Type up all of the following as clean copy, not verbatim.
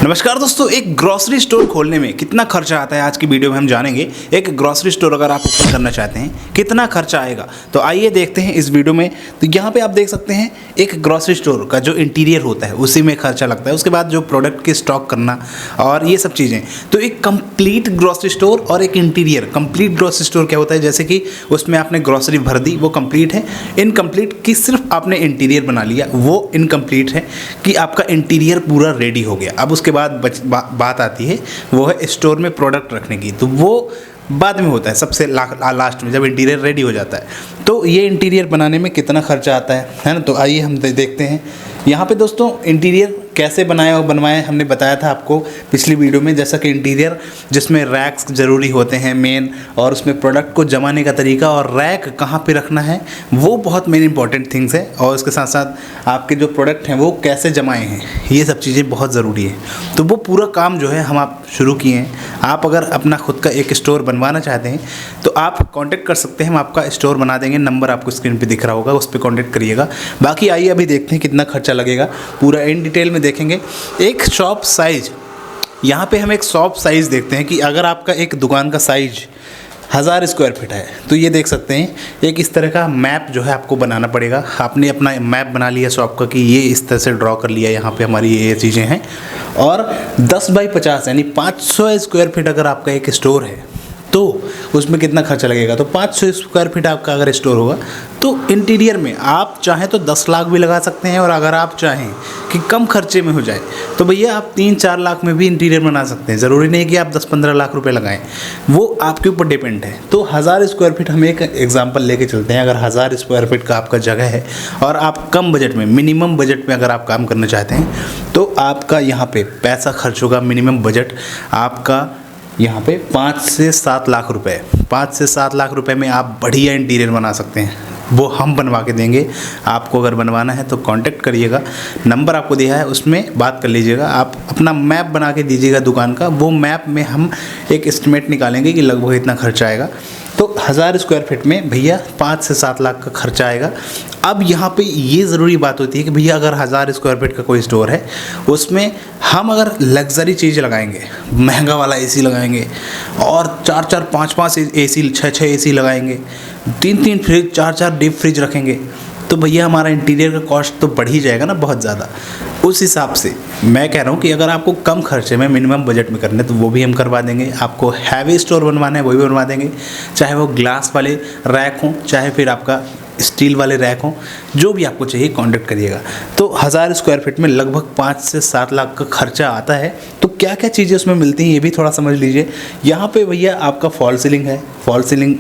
नमस्कार दोस्तों, एक ग्रॉसरी स्टोर खोलने में कितना खर्चा आता है आज की वीडियो में हम जानेंगे। एक ग्रॉसरी स्टोर अगर आप ओपन करना चाहते हैं कितना खर्चा आएगा, तो आइए देखते हैं इस वीडियो में। तो यहाँ पे आप देख सकते हैं एक ग्रॉसरी स्टोर का जो इंटीरियर होता है उसी में खर्चा लगता है, उसके बाद जो प्रोडक्ट की स्टॉक करना और ये सब चीज़ें। तो एक कंप्लीट ग्रॉसरी स्टोर और एक इंटीरियर। कंप्लीट ग्रॉसरी स्टोर क्या होता है, जैसे कि उसमें आपने ग्रॉसरी भर दी, वो कंप्लीट है। इनकम्प्लीट की सिर्फ आपने इंटीरियर बना लिया, वो इनकम्प्लीट है कि आपका इंटीरियर पूरा रेडी हो गया। अब उसके बाद बात आती है वो है स्टोर में प्रोडक्ट रखने की, तो वो बाद में होता है, सबसे लास्ट में जब इंटीरियर रेडी हो जाता है। तो ये इंटीरियर बनाने में कितना खर्चा आता है ना। तो आइए हम देखते हैं यहाँ पे दोस्तों इंटीरियर कैसे बनाया और बनवाया हमने बताया था आपको पिछली वीडियो में। जैसा कि इंटीरियर जिसमें रैक्स ज़रूरी होते हैं मेन, और उसमें प्रोडक्ट को जमाने का तरीका और रैक कहाँ पे रखना है वो बहुत मेन इंपॉर्टेंट थिंग्स है। और उसके साथ साथ आपके जो प्रोडक्ट हैं वो कैसे जमाए हैं, ये सब चीज़ें बहुत ज़रूरी है। तो वो पूरा काम जो है हम आप शुरू किए हैं। आप अगर अपना खुद का एक स्टोर बनवाना चाहते हैं तो आप कॉन्टैक्ट कर सकते हैं, हम आपका स्टोर बना देंगे। नंबर आपको स्क्रीन पर दिख रहा होगा, उस पर कॉन्टैक्ट करिएगा। बाकी आइए अभी देखते हैं कितना खर्चा लगेगा, पूरा इन डिटेल में देखेंगे। एक शॉप साइज, यहाँ पे हम एक शॉप साइज़ देखते हैं कि अगर आपका एक दुकान का साइज 1000 स्क्वायर फीट है तो ये देख सकते हैं एक इस तरह का मैप जो है आपको बनाना पड़ेगा। आपने अपना मैप बना लिया शॉप का कि ये इस तरह से ड्रॉ कर लिया, यहाँ पे हमारी ये चीज़ें हैं। और 10 बाई 50 यानी 500 स्क्वायर फीट अगर आपका एक स्टोर है तो उसमें कितना खर्चा लगेगा। तो 500 स्क्वायर फीट आपका अगर स्टोर होगा तो इंटीरियर में आप चाहें तो 10 लाख भी लगा सकते हैं, और अगर आप चाहें कि कम खर्चे में हो जाए तो भैया आप 3-4 लाख में भी इंटीरियर बना सकते हैं। ज़रूरी नहीं कि आप 10-15 लाख रुपए लगाएं, वो आपके ऊपर डिपेंड है। तो 1000 स्क्वायर फीट हम एक एग्जांपल लेके चलते हैं। अगर 1000 स्क्वायर फीट का आपका जगह है और आप कम बजट में, मिनिमम बजट में अगर आप काम करना चाहते हैं तो आपका यहाँ पे पैसा खर्च होगा। मिनिमम बजट आपका यहाँ पे 5 से 7 लाख रुपए। 5 से 7 लाख रुपए में आप बढ़िया इंटीरियर बना सकते हैं, वो हम बनवा के देंगे। आपको अगर बनवाना है तो कांटेक्ट करिएगा, नंबर आपको दिया है उसमें बात कर लीजिएगा। आप अपना मैप बना के दीजिएगा दुकान का, वो मैप में हम एक एस्टिमेट निकालेंगे कि लगभग इतना खर्चा आएगा। तो 1000 स्क्वायर फीट में भैया 5 से 7 लाख का खर्चा आएगा। अब यहाँ पे ये ज़रूरी बात होती है कि भैया अगर 1000 स्क्वायर फीट का कोई स्टोर है उसमें हम अगर लग्जरी चीज़ लगाएंगे, महंगा वाला एसी लगाएंगे और 4-4 5-5 एसी, 6-6 एसी लगाएंगे, 3-3 फ्रिज, 4-4 डीप फ्रिज रखेंगे, तो भैया हमारा इंटीरियर का कॉस्ट तो बढ़ ही जाएगा ना बहुत ज़्यादा। उस हिसाब से मैं कह रहा हूँ कि अगर आपको कम खर्चे में मिनिमम बजट में करना है तो वो भी हम करवा देंगे। आपको हैवी स्टोर बनवाना है वो भी बनवा देंगे, चाहे वो ग्लास वाले रैक हों, चाहे फिर आपका स्टील वाले रैक हों, जो भी आपको चाहिए कांटेक्ट करिएगा। तो 1000 स्क्वायर फीट में लगभग 5 से 7 लाख का खर्चा आता है। तो क्या क्या चीज़ें उसमें मिलती हैं ये भी थोड़ा समझ लीजिए। यहाँ पे भैया आपका फॉल सीलिंग है, फॉल सीलिंग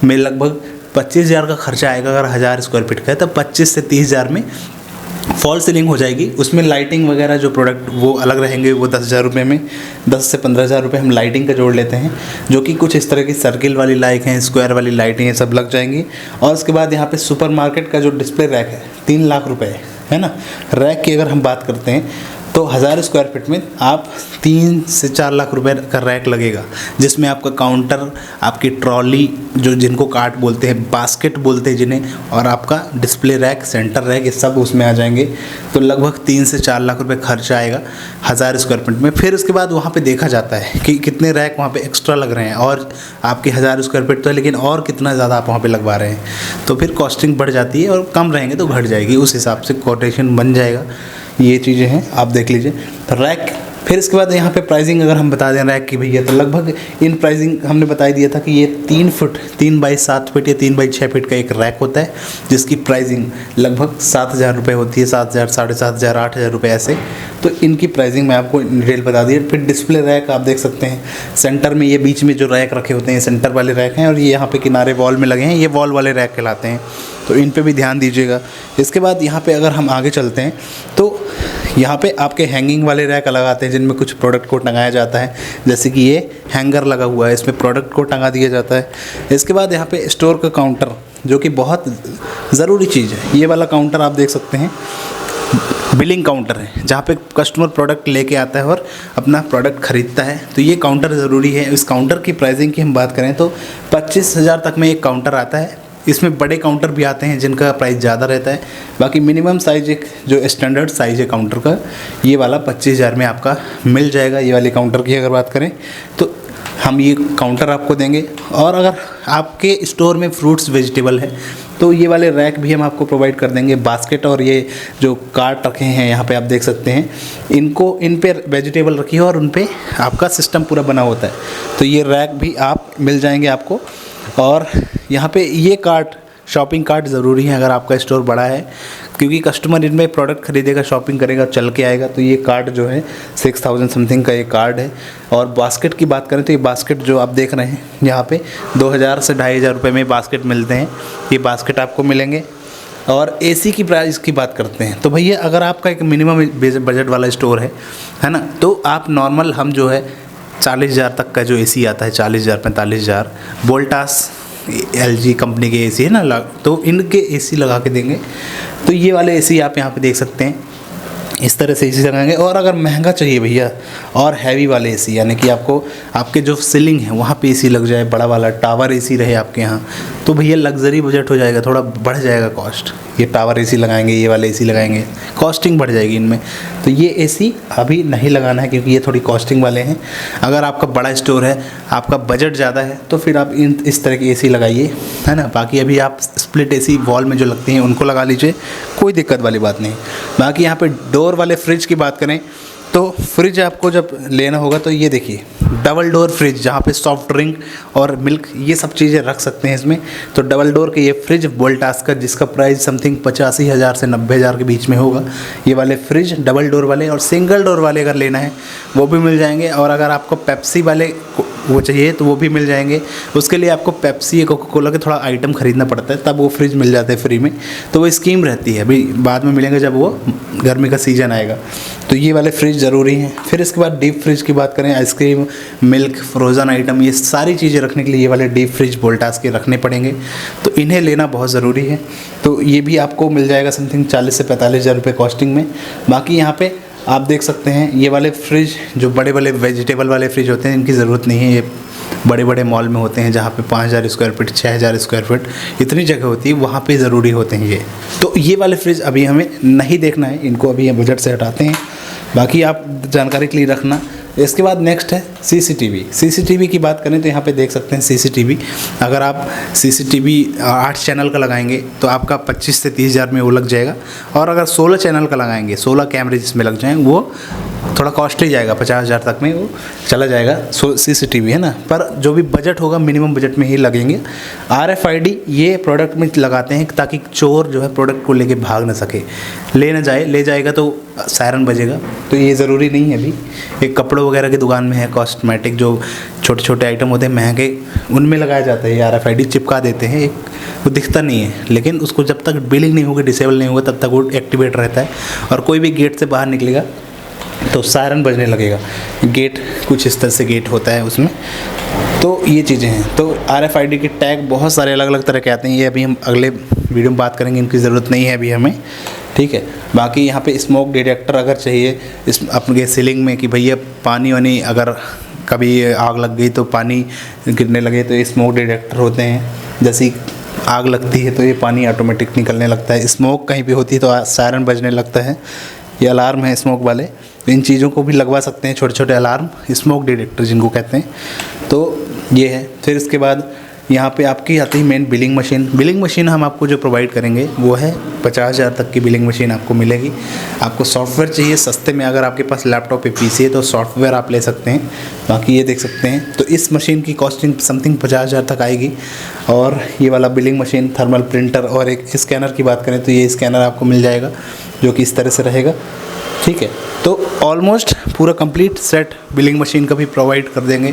में लगभग 25,000 का खर्चा आएगा। अगर 1000 स्क्वायर फीट का है तो 25 से 30,000 में फॉल सीलिंग हो जाएगी। उसमें लाइटिंग वगैरह जो प्रोडक्ट वो अलग रहेंगे, वो 10,000 रुपये में 10 से 15,000 रुपये हम लाइटिंग का जोड़ लेते हैं, जो कि कुछ इस तरह की सर्किल वाली लाइट हैं, स्क्वायर वाली लाइटें, ये सब लग जाएंगी। और उसके बाद यहाँ पे सुपरमार्केट का जो डिस्प्ले रैक है 3 लाख रुपये है ना। रैक की अगर हम बात करते हैं तो 1000 स्क्वायर फीट में आप 3 से 4 लाख रुपए का रैक लगेगा, जिसमें आपका काउंटर, आपकी ट्रॉली जो जिनको कार्ट बोलते हैं, बास्केट बोलते हैं जिन्हें, और आपका डिस्प्ले रैक, सेंटर रैक, ये सब उसमें आ जाएंगे। तो लगभग 3 से 4 लाख रुपए खर्चा आएगा 1000 स्क्वायर फीट में। फिर उसके बाद वहाँ पे देखा जाता है कि कितने रैक वहाँ पे एक्स्ट्रा लग रहे हैं, और आपके 1000 स्क्वायर फीट तो है लेकिन और कितना ज़्यादा आप वहाँ पे लगवा रहे हैं, तो फिर कॉस्टिंग बढ़ जाती है, और कम रहेंगे तो घट जाएगी। उस हिसाब से कोटेशन बन जाएगा। ये चीज़ें हैं, आप देख लीजिए। तो रैक, फिर इसके बाद यहाँ पे प्राइसिंग अगर हम बता दें रैक की भैया, तो लगभग इन प्राइसिंग हमने बता दिया था कि ये 3 फुट 3 बाई 7 फीट या 3 बाई 6 फीट का एक रैक होता है, जिसकी प्राइसिंग लगभग 7,000 रुपये होती है। 7,000, 7,500, 8,000 रुपये ऐसे। तो इनकी प्राइसिंग मैं आपको डिटेल बता दी। फिर डिस्प्ले रैक आप देख सकते हैं, सेंटर में ये बीच में जो रैक रखे होते हैं सेंटर वाले रैक हैं, और ये यहाँ पे किनारे वॉल में लगे हैं, ये वॉल वाले रैक कहलाते हैं। तो इन पे भी ध्यान दीजिएगा। इसके बाद यहाँ पे अगर हम आगे चलते हैं तो यहाँ पे आपके हैंगिंग वाले रैक अलग आते हैं, जिनमें कुछ प्रोडक्ट को टंगाया जाता है। जैसे कि ये हैंगर लगा हुआ है, इसमें प्रोडक्ट को टंगा दिया जाता है। इसके बाद यहाँ पे स्टोर का काउंटर, जो कि बहुत ज़रूरी चीज़ है। ये वाला काउंटर आप देख सकते हैं, बिलिंग काउंटर है, जहाँ पे कस्टमर प्रोडक्ट लेके आता है और अपना प्रोडक्ट ख़रीदता है। तो ये काउंटर ज़रूरी है। इस काउंटर की प्राइसिंग की हम बात करें तो 25,000 तक में एक काउंटर आता है। इसमें बड़े काउंटर भी आते हैं जिनका प्राइस ज़्यादा रहता है। बाकी मिनिमम साइज़ एक जो स्टैंडर्ड साइज़ है काउंटर का, ये वाला 25,000 में आपका मिल जाएगा। ये वाले काउंटर की अगर बात करें तो हम ये काउंटर आपको देंगे। और अगर आपके स्टोर में फ्रूट्स वेजिटेबल है तो ये वाले रैक भी हम आपको प्रोवाइड कर देंगे। बास्केट और ये जो कार्ट रखे हैं यहाँ पे आप देख सकते हैं, इनको इन पे वेजिटेबल रखी है और उन पे आपका सिस्टम पूरा बना होता है। तो ये रैक भी आप मिल जाएंगे आपको। और यहाँ पे ये कार्ट, शॉपिंग कार्ट ज़रूरी है अगर आपका स्टोर बड़ा है, क्योंकि कस्टमर इनमें प्रोडक्ट खरीदेगा, शॉपिंग करेगा, चल के आएगा। तो ये कार्ड जो है 6000 समथिंग का ये कार्ड है। और बास्केट की बात करें तो ये बास्केट जो आप देख रहे हैं यहाँ पे 2000 से 2500 रुपये में बास्केट मिलते हैं। ये बास्केट आपको मिलेंगे। और एसी की प्राइस की बात करते हैं तो भैया अगर आपका एक मिनिमम बजट वाला स्टोर है ना, तो आप नॉर्मल हम जो है 40,000 तक का जो एसी आता है, 40,000 45,000 वोल्टास LG कंपनी के एसी है ना, तो इनके एसी लगा के देंगे। तो ये वाले एसी आप यहाँ पे देख सकते हैं, इस तरह से एसी लगाएंगे। और अगर महंगा चाहिए भैया और हैवी वाले एसी, यानी कि आपको आपके जो सीलिंग है वहाँ पे एसी लग जाए, बड़ा वाला टावर एसी रहे आपके यहाँ, तो भैया लग्जरी बजट हो जाएगा, थोड़ा बढ़ जाएगा कॉस्ट। ये टावर एसी लगाएंगे, ये वाले एसी लगाएंगे, कॉस्टिंग बढ़ जाएगी इनमें। तो ये एसी अभी नहीं लगाना है क्योंकि ये थोड़ी कॉस्टिंग वाले हैं। अगर आपका बड़ा स्टोर है, आपका बजट ज़्यादा है, तो फिर आप इस तरह के एसी लगाइए, है ना। बाकी अभी आप स्प्लिट एसी वॉल में जो लगते हैं उनको लगा लीजिए, कोई दिक्कत वाली बात नहीं। बाकी यहाँ पे डोर वाले फ्रिज की बात करें तो फ्रिज आपको जब लेना होगा तो ये देखिए डबल डोर फ्रिज, जहाँ पे सॉफ्ट ड्रिंक और मिल्क ये सब चीज़ें रख सकते हैं इसमें। तो डबल डोर के ये फ्रिज वोल्टास का, जिसका प्राइस समथिंग 85,000 से 90,000 के बीच में होगा, ये वाले फ्रिज डबल डोर वाले। और सिंगल डोर वाले अगर लेना है वो भी मिल जाएंगे। और अगर आपको पेप्सी वाले वो चाहिए तो वो भी मिल जाएंगे। उसके लिए आपको पेप्सी या कोका कोला के थोड़ा आइटम ख़रीदना पड़ता है, तब वो फ्रिज मिल जाते हैं फ्री में। तो वो स्कीम रहती है, अभी बाद में मिलेंगे जब वो गर्मी का सीज़न आएगा। तो ये वाले फ्रिज ज़रूरी हैं। फिर इसके बाद डीप फ्रिज की बात करें, आइसक्रीम, मिल्क, फ्रोज़न आइटम, ये सारी चीज़ें रखने के लिए ये वाले डीप फ्रिज वोल्टास के रखने पड़ेंगे। तो इन्हें लेना बहुत ज़रूरी है। तो ये भी आपको मिल जाएगा समथिंग 40 से 45,000 रुपये कॉस्टिंग में। बाकी यहाँ पे आप देख सकते हैं ये वाले फ्रिज जो बड़े बड़े वेजिटेबल वाले फ्रिज होते हैं, इनकी ज़रूरत नहीं है। ये बड़े बड़े मॉल में होते हैं जहाँ पे 5,000 स्क्वायर फीट, 6,000 स्क्वायर फीट इतनी जगह होती है, वहाँ पे ज़रूरी होते हैं ये। तो ये वाले फ्रिज अभी हमें नहीं देखना है, इनको अभी हम बजट से हटाते हैं। बाकी आप जानकारी के लिए रखना। इसके बाद नेक्स्ट है सीसीटीवी की बात करें तो यहाँ पे देख सकते हैं सीसीटीवी। अगर आप सीसीटीवी 8 चैनल का लगाएंगे तो आपका 25 से 30,000 में वो लग जाएगा। और अगर 16 चैनल का लगाएंगे, 16 कैमरे जिसमें लग जाएंगे, वो थोड़ा कॉस्टली जाएगा, 50,000 तक में वो चला जाएगा सीसीटीवी, है ना। पर जो भी बजट होगा मिनिमम बजट में ही लगेंगे। RFID ये प्रोडक्ट में लगाते हैं ताकि चोर जो है प्रोडक्ट को लेके भाग ना सके, ले जाएगा तो सायरन बजेगा। तो ये ज़रूरी नहीं है। अभी एक कपड़ों वगैरह की दुकान में है, कॉस्मेटिक जो छोटे छोटे आइटम होते हैं महंगे, उनमें लगाया जाता है। ये RFID चिपका देते हैं, वो दिखता नहीं है, लेकिन उसको जब तक बिलिंग नहीं होगी, डिसेबल नहीं होगा, तब तक वो एक्टिवेट रहता है। और कोई भी गेट से बाहर निकलेगा तो सायरन बजने लगेगा। गेट कुछ इस तरह से गेट होता है उसमें। तो ये चीज़ें हैं। तो RFID के टैग बहुत सारे अलग अलग तरह के आते हैं, ये अभी हम अगले वीडियो में बात करेंगे, इनकी ज़रूरत नहीं है अभी हमें, ठीक है। बाकी यहाँ पे स्मोक डिटेक्टर अगर चाहिए इस अपने सीलिंग में कि भैया पानी वानी अगर कभी आग लग गई तो पानी गिरने लगे, तो ये स्मोक डिटेक्टर होते हैं। जैसी आग लगती है तो ये पानी ऑटोमेटिक निकलने लगता है, स्मोक कहीं भी होती है तो सायरन बजने लगता है। ये अलार्म है स्मोक वाले, इन चीज़ों को भी लगवा सकते हैं, छोटे छोटे अलार्म, स्मोक डिटेक्टर जिनको कहते हैं। तो ये है। फिर इसके बाद यहाँ पे आपकी आती है मेन बिलिंग मशीन हम आपको जो प्रोवाइड करेंगे वो है 50,000 तक की बिलिंग मशीन आपको मिलेगी। आपको सॉफ्टवेयर चाहिए सस्ते में, अगर आपके पास लैपटॉप या PC है तो सॉफ्टवेयर आप ले सकते हैं। बाकी ये देख सकते हैं। तो इस मशीन की कॉस्टिंग समथिंग 50,000 तक आएगी। और ये वाला बिलिंग मशीन, थर्मल प्रिंटर और एक स्कैनर की बात करें तो ये स्कैनर आपको मिल जाएगा जो कि इस तरह से रहेगा, ठीक है। तो ऑलमोस्ट पूरा कंप्लीट सेट बिलिंग मशीन का भी प्रोवाइड कर देंगे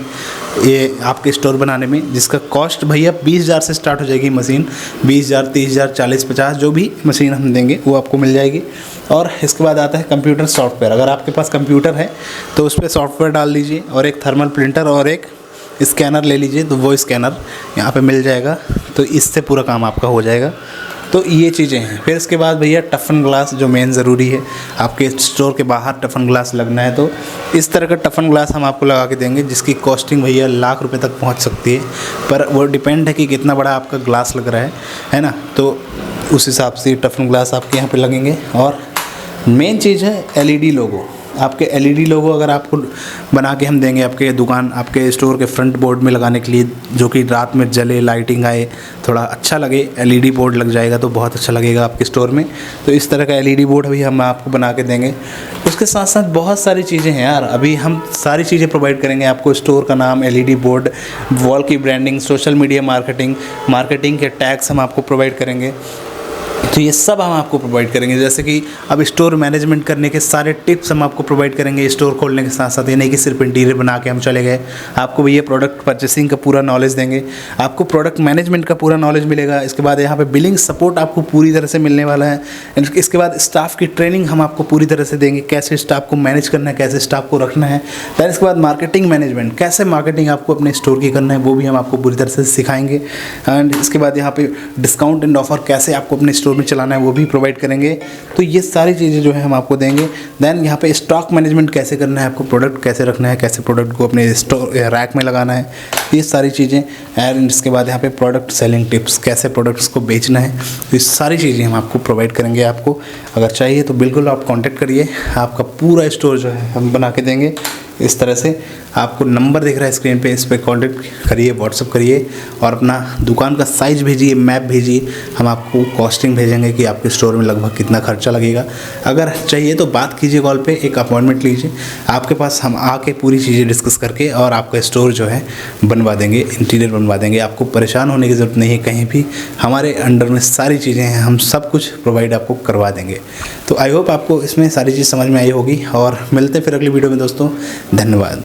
ये आपके स्टोर बनाने में, जिसका कॉस्ट भैया 20,000 से स्टार्ट हो जाएगी मशीन। 20,000, 30,000, 40, 50 जो भी मशीन हम देंगे वो आपको मिल जाएगी। और इसके बाद आता है कंप्यूटर सॉफ्टवेयर। अगर आपके पास कंप्यूटर है तो उस पर सॉफ्टवेयर डाल लीजिए और एक थर्मल प्रिंटर और एक स्कैनर ले लीजिए, तो वो स्कैनर यहाँ पे मिल जाएगा। तो इससे पूरा काम आपका हो जाएगा। तो ये चीज़ें हैं। फिर इसके बाद भैया टफन ग्लास जो मेन ज़रूरी है, आपके स्टोर के बाहर टफन ग्लास लगना है, तो इस तरह का टफन ग्लास हम आपको लगा के देंगे जिसकी कॉस्टिंग भैया लाख रुपए तक पहुंच सकती है, पर वो डिपेंड है कि कितना बड़ा आपका ग्लास लग रहा है ना। तो उस हिसाब से टफन ग्लास आपके यहाँ पे लगेंगे। और मेन चीज़ है एलईडी लोगो। आपके एलईडी लोगो अगर आपको बना के हम देंगे आपके दुकान, आपके स्टोर के फ्रंट बोर्ड में लगाने के लिए, जो कि रात में जले, लाइटिंग आए, थोड़ा अच्छा लगे, एलईडी बोर्ड लग जाएगा तो बहुत अच्छा लगेगा आपके स्टोर में। तो इस तरह का एलईडी बोर्ड भी हम आपको बना के देंगे। उसके साथ साथ बहुत सारी चीज़ें हैं यार, अभी हम सारी चीज़ें प्रोवाइड करेंगे आपको। स्टोर का नाम, एलईडी बोर्ड, वॉल की ब्रांडिंग, सोशल मीडिया मार्केटिंग के टैग्स हम आपको प्रोवाइड करेंगे। तो ये सब हम आपको प्रोवाइड करेंगे। जैसे कि अब स्टोर मैनेजमेंट करने के सारे टिप्स हम आपको प्रोवाइड करेंगे स्टोर खोलने के साथ साथ। ये नहीं कि सिर्फ इंटीरियर बना के हम चले गए, आपको भैया प्रोडक्ट परचेसिंग का पूरा नॉलेज देंगे, आपको प्रोडक्ट मैनेजमेंट का पूरा नॉलेज मिलेगा। इसके बाद यहाँ पे बिलिंग सपोर्ट आपको पूरी तरह से मिलने वाला है। इसके बाद स्टाफ की ट्रेनिंग हम आपको पूरी तरह से देंगे, कैसे स्टाफ को मैनेज करना है, कैसे स्टाफ को रखना है। फिर इसके बाद मार्केटिंग मैनेजमेंट, कैसे मार्केटिंग आपको अपने स्टोर की करना है, वो भी हम आपको पूरी तरह से सिखाएंगे। एंड इसके बाद यहाँ पे डिस्काउंट एंड ऑफर कैसे आपको अपने स्टोर में चलाना है वो भी प्रोवाइड करेंगे। तो ये सारी चीज़ें जो है हम आपको देंगे। देन यहाँ पे स्टॉक मैनेजमेंट कैसे करना है, आपको प्रोडक्ट कैसे रखना है, कैसे प्रोडक्ट को अपने स्टोर रैक में लगाना है, ये सारी चीज़ें। एंड इसके बाद यहाँ पे प्रोडक्ट सेलिंग टिप्स, कैसे प्रोडक्ट्स को बेचना है, तो ये सारी चीज़ें हम आपको प्रोवाइड करेंगे। आपको अगर चाहिए तो बिल्कुल आप कॉन्टैक्ट करिए, आपका पूरा स्टोर जो है हम बना के देंगे। इस तरह से आपको नंबर दिख रहा है स्क्रीन पे, इस पर कॉन्टैक्ट करिए, व्हाट्सअप करिए और अपना दुकान का साइज़ भेजिए, मैप भेजिए। हम आपको कॉस्टिंग भेजेंगे कि आपके स्टोर में लगभग कितना खर्चा लगेगा। अगर चाहिए तो बात कीजिए कॉल पे, एक अपॉइंटमेंट लीजिए, आपके पास हम आके पूरी चीज़ें डिस्कस करके और आपका स्टोर जो है बनवा देंगे, इंटीरियर बनवा देंगे। आपको परेशान होने की ज़रूरत नहीं है कहीं भी, हमारे अंडर में सारी चीज़ें हैं, हम सब कुछ प्रोवाइड आपको करवा देंगे। तो आई होप आपको इसमें सारी चीज़ समझ में आई होगी और मिलते हैं फिर अगली वीडियो में दोस्तों। धन्यवाद।